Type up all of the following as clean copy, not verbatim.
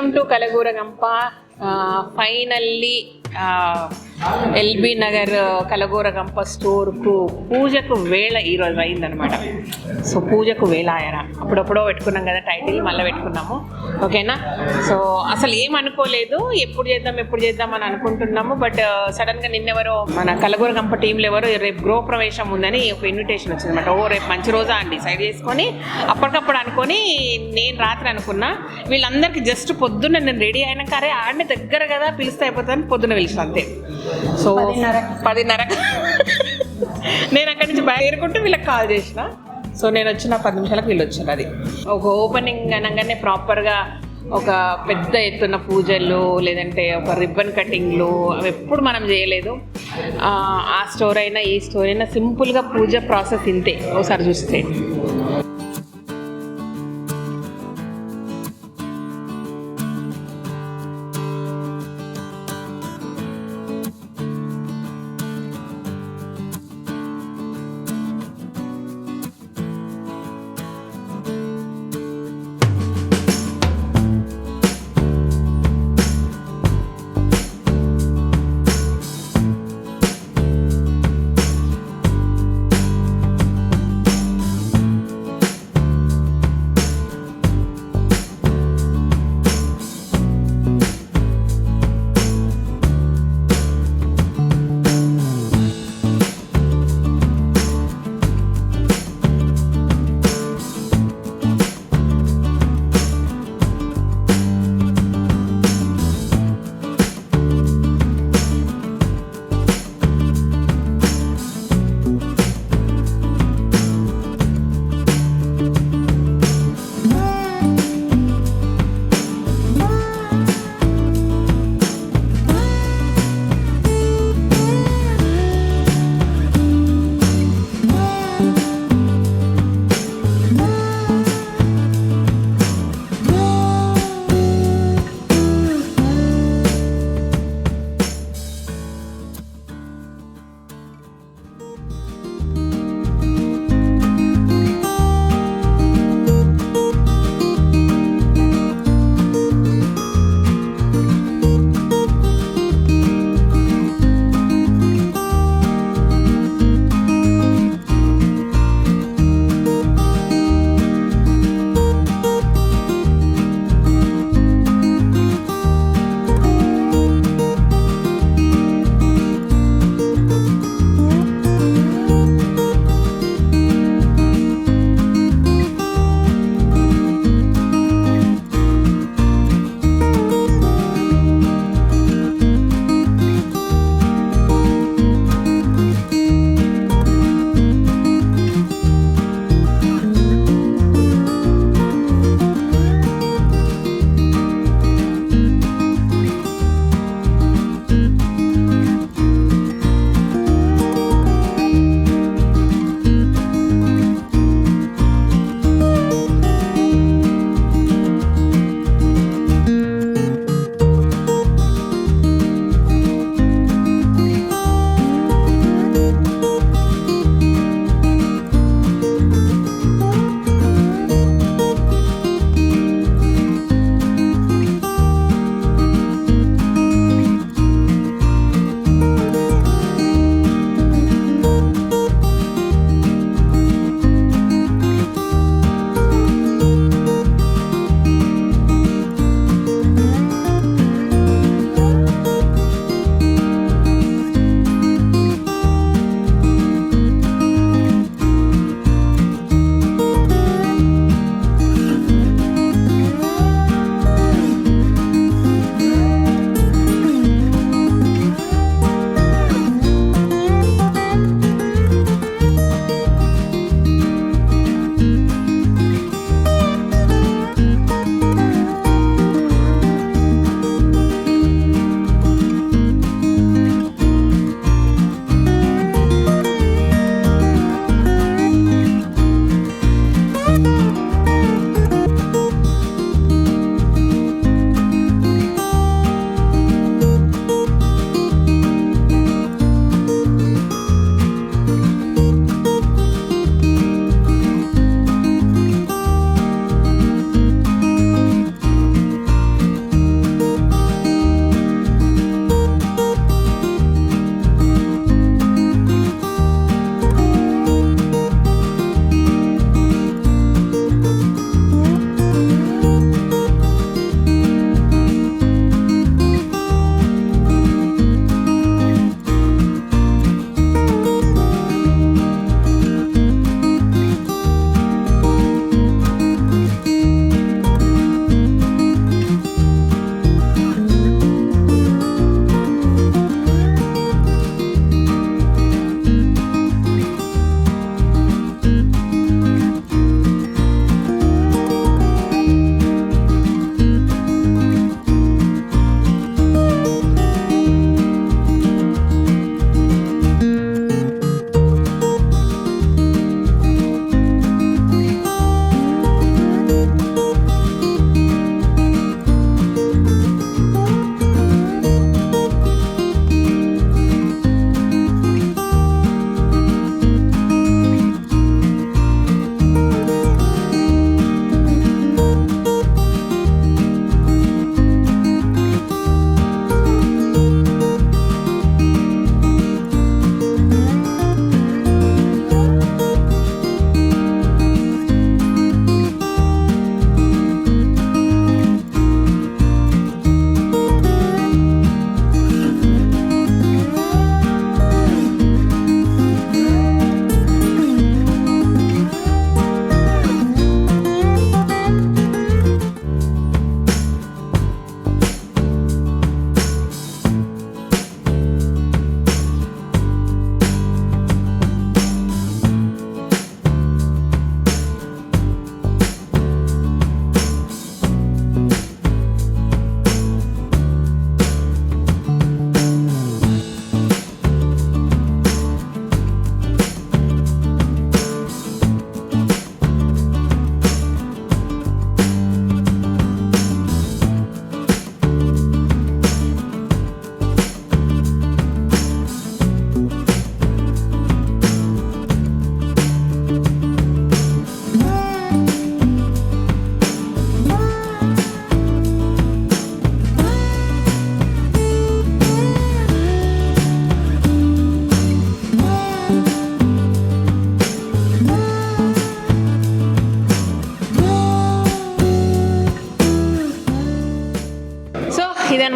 Welcome to Kalaguragampa. Finally LB Nagar Kalaguragampa స్టోర్కు పూజకు వేళ ఈరోజు అయిందనమాట. సో పూజకు వేళ ఆయన అప్పుడప్పుడో పెట్టుకున్నాం కదా టైటిల్, మళ్ళీ పెట్టుకున్నాము. ఓకేనా? సో అసలు ఏమనుకోలేదు, ఎప్పుడు చేద్దాం అని అనుకుంటున్నాము. బట్ సడన్గా నిన్నెవరో మన కలగూరగంప టీంలో ఎవరో రేపు గృహప్రవేశం ఉందని ఒక ఇన్విటేషన్ వచ్చిందనమాట. రేపు మంచి రోజా అండి సైడ్ చేసుకొని అప్పటికప్పుడు అనుకొని నేను రాత్రి అనుకున్నా. వీళ్ళందరికీ జస్ట్ పొద్దున్న నేను రెడీ అయినాక అరే ఆడిని దగ్గర కదా పిలిస్తే అయిపోతుందని పొద్దున్న పిలిచిన అంతే. సో 10:30 నేను అక్కడి నుంచి బయలుదేరుకుంటూ వీళ్ళకి కాల్ చేసిన. సో నేను వచ్చిన 10 నిమిషాలకు వీళ్ళు వచ్చారు. అది ఒక ఓపెనింగ్ అనగానే ప్రాపర్గా ఒక పెద్ద ఎత్తున పూజలు లేదంటే ఒక రిబ్బన్ కటింగ్లు అవి ఎప్పుడు మనం చేయలేదు. ఆ స్టోర్ అయినా ఈ స్టోర్ అయినా సింపుల్గా పూజ ప్రాసెస్ ఇంతే. ఒకసారి చూస్తే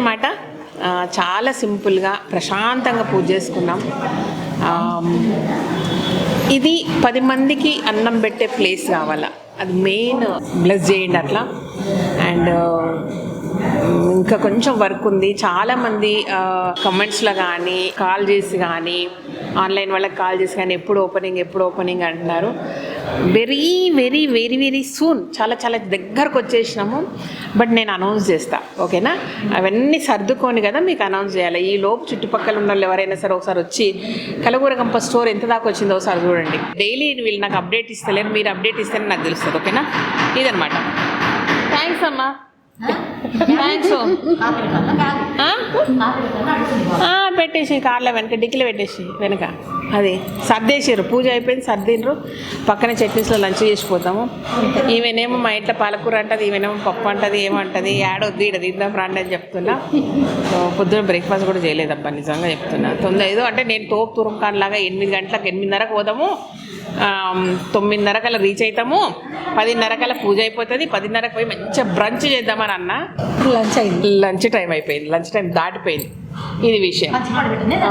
ఇదన్నమాట. చాలా సింపుల్గా ప్రశాంతంగా పూజ చేసుకున్నాం. ఇది 10 మందికి అన్నం పెట్టే ప్లేస్ కావాలా, అది మెయిన్. బ్లెస్ చేయండి అట్లా. అండ్ ఇంకా కొంచెం వర్క్ ఉంది. చాలామంది కమెంట్స్లో కానీ కాల్ చేసి కానీ ఆన్లైన్ వాళ్ళకి కాల్ చేసి కానీ ఎప్పుడు ఓపెనింగ్ అంటున్నారు. Very very very very soon, చాలా చాలా దగ్గరకు వచ్చేసినాము. బట్ నేను అనౌన్స్ చేస్తా, ఓకేనా? అవన్నీ సర్దుకొని కదా మీకు అనౌన్స్ చేయాలి. ఈ లోపు చుట్టుపక్కల ఉన్న వాళ్ళు ఎవరైనా సరే ఒకసారి వచ్చి కలగూరగంప స్టోర్ ఎంత దాకా వచ్చిందో ఒకసారి చూడండి. డైలీ వీళ్ళు నాకు అప్డేట్ ఇస్తలేరు, మీరు అప్డేట్ ఇస్తేనే నాకు తెలుస్తుంది, ఓకేనా? ఇదనమాట. థ్యాంక్స్ అమ్మా, థ్యాంక్స్. పెట్టేసి కార్లో వెనక డిక్కీలో పెట్టేసి వెనక అది సర్దేసారు. పూజ అయిపోయింది, సర్దిండ్రు. పక్కన చట్నీస్లో లంచ్ చేసిపోతాము. ఈమెనేమో మా ఇంట్లో పాలకూర అంటది, ఈమెనేమో పప్పు అంటది, ఏమంటది, ఏడొద్దు ఇక్కడ తిందాం రాండి అని చెప్తున్నా. పొద్దున్న బ్రేక్ఫాస్ట్ కూడా చేయలేదబ్బా, నిజంగా చెప్తున్నా. ఏదో అంటే నేను తోపు తురంకాన్ లాగా 8 గంటలకు 8:30కు పోదాము, 9:30 కల్లా రీచ్ అవుతాము, 10:30 కల్లా పూజ అయిపోతుంది, 10:30కు పోయి మంచిగా బ్రంచ్ చేద్దామని అన్న. లంచ్ టైం అయిపోయింది, లంచ్ టైం దాటిపోయింది. ఇది విషయం.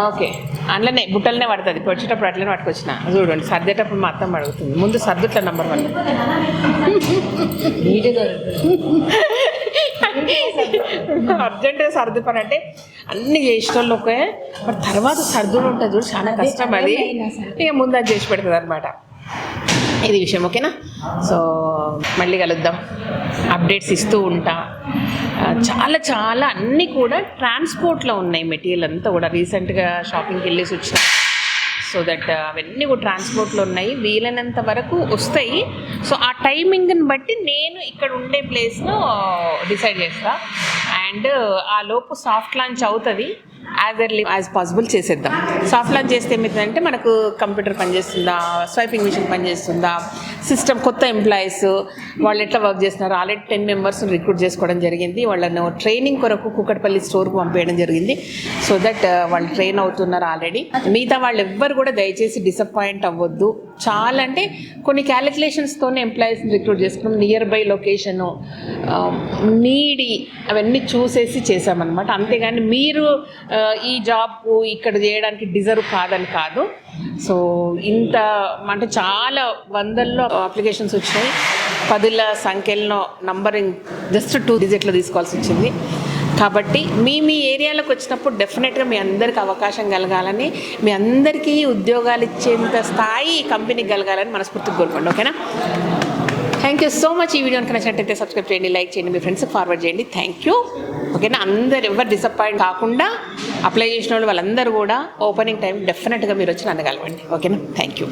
ఓకే, అందులోనే బుట్టలనే పడుతుంది. వచ్చేటప్పుడు అట్లనే పట్టుకొచ్చిన. చూడండి, సర్దేటప్పుడు మా అత్తమ్మ అడుగుతుంది, ముందు సర్దుట్ల నెంబర్ 1. అర్జెంటుగా సర్దు పని అంటే అన్ని చేసేటోళ్ళు ఒకే, బట్ తర్వాత సర్దులు ఉంటుంది చూడు, చాలా కష్టం. అది ఇక ముందు అది చేసి పెడుతుంది అనమాట. ఇది విషయం, ఓకేనా? సో మళ్ళీ కలుద్దాం, అప్డేట్స్ ఇస్తూ ఉంటా. చాలా చాలా అన్నీ కూడా ట్రాన్స్పోర్ట్లో ఉన్నాయి. మెటీరియల్ అంతా కూడా రీసెంట్గా షాపింగ్కి వెళ్ళేసి వచ్చిన. సో దట్ అవన్నీ కూడా ట్రాన్స్పోర్ట్లో ఉన్నాయి, వీలైనంత వరకు వస్తాయి. సో ఆ టైమింగ్ని బట్టి నేను ఇక్కడ ఉండే ప్లేస్ను డిసైడ్ చేస్తా. అండ్ ఆ లోపు సాఫ్ట్ లాంచ్ అవుతుంది. యాజ్ ఎర్లీ యాజ్ పాసిబుల్ చేసేద్దాం. సాఫ్ట్ లాంచ్ చేస్తే ఏమవుతుందంటే మనకు కంప్యూటర్ పనిచేస్తుందా, స్వైపింగ్ మిషన్ పనిచేస్తుందా, సిస్టమ్, కొత్త ఎంప్లాయీస్ వాళ్ళు ఎట్లా వర్క్ చేస్తున్నారు. ఆల్రెడీ 10 మెంబర్స్ని రిక్రూట్ చేసుకోవడం జరిగింది. వాళ్ళను ట్రైనింగ్ కొరకు కూకట్పల్లి స్టోర్కి పంపేయడం జరిగింది. సో దట్ వాళ్ళు ట్రైన్ అవుతున్నారు ఆల్రెడీ. మిగతా వాళ్ళు ఎవ్వరు కూడా దయచేసి డిసప్పాయింట్ అవ్వద్దు. చాలా అంటే కొన్ని క్యాలిక్యులేషన్స్తోనే ఎంప్లాయీస్ని రిక్రూట్ చేసుకున్నాం. నియర్ బై లొకేషను, నీడి, అవన్నీ చూసేసి చేసామన్నమాట. అంతేగాని మీరు ఈ జాబ్ ఇక్కడ చేయడానికి డిజర్వ్ కాదని కాదు. సో ఇంత అంటే చాలా వందల్లో అప్లికేషన్స్ వచ్చినాయి, 10ల సంఖ్యలో నంబరింగ్ జస్ట్ 2 డిజిట్లో తీసుకోవాల్సి వచ్చింది. కాబట్టి మీ ఏరియాలోకి వచ్చినప్పుడు డెఫినెట్గా మీ అందరికీ అవకాశం కలగాలని, మీ అందరికీ ఉద్యోగాలు ఇచ్చేంత స్థాయి కంపెనీకి కలగాలని మనస్ఫూర్తిగా కోరుకోండి, ఓకేనా? Thank you so much. ఈ వీడియోకి నచ్చినట్టయితే సబ్స్క్రైబ్ చేయండి, లైక్ చేయండి, మీ ఫ్రెండ్స్కి ఫార్వర్డ్ చేయండి. థ్యాంక్ యూ, ఓకేనా? అందరు ఎవరు డిసప్పాయింట్ కాకుండా అప్లై చేసిన వాళ్ళు వాళ్ళందరూ కూడా ఓపెనింగ్ టైం డెఫినెట్గా మీరు వచ్చి నన్ను కలవండి, ఓకేనా? Thank you.